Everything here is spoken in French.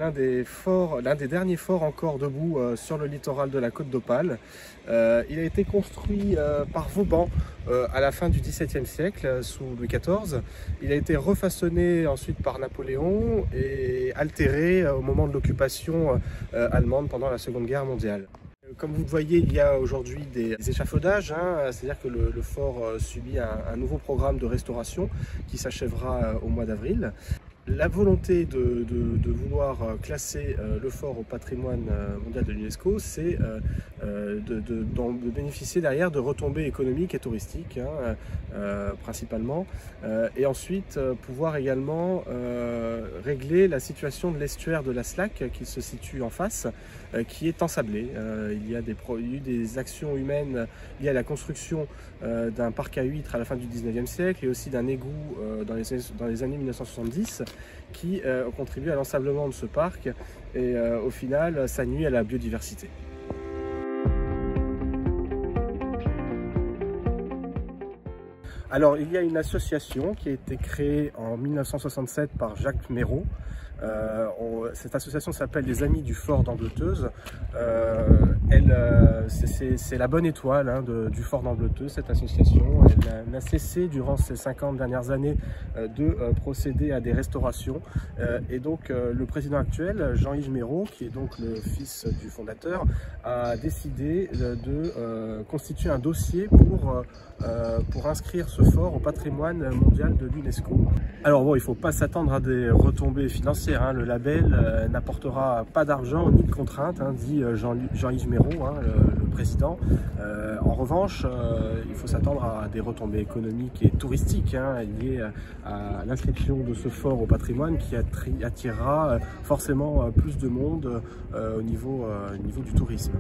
l'un des derniers forts encore debout sur le littoral de la Côte d'Opale. Il a été construit par Vauban à la fin du XVIIe siècle sous Louis XIV. Il a été refaçonné ensuite par Napoléon et altéré au moment de l'occupation allemande pendant la Seconde Guerre mondiale. Comme vous le voyez, il y a aujourd'hui des échafaudages, c'est-à-dire que le fort subit un nouveau programme de restauration qui s'achèvera au mois d'avril. La volonté de vouloir classer le fort au patrimoine mondial de l'UNESCO, c'est de bénéficier derrière de retombées économiques et touristiques, principalement, et ensuite pouvoir également régler la situation de l'estuaire de la Slack qui se situe en face, qui est ensablé. Il y a eu des actions humaines liées à la construction d'un parc à huîtres à la fin du 19e siècle et aussi d'un égout dans les années 1970 qui ont contribué à l'ensablement de ce parc et au final ça nuit à la biodiversité. Alors il y a une association qui a été créée en 1967 par Jacques Méraud. Cette association s'appelle les Amis du Fort d'Ambleteuse. C'est la bonne étoile du Fort d'Ambleteuse, cette association. Elle n'a cessé durant ces 50 dernières années de procéder à des restaurations. Et donc le président actuel, Jean-Yves Méraud, qui est donc le fils du fondateur, a décidé de constituer un dossier pour inscrire ce fort au patrimoine mondial de l'UNESCO. Alors bon, il ne faut pas s'attendre à des retombées financières. Le label n'apportera pas d'argent ni de contraintes, dit Jean-Yves Méraud, le président. En revanche, il faut s'attendre à des retombées économiques et touristiques liées à l'inscription de ce fort au patrimoine qui attirera forcément plus de monde au niveau du tourisme.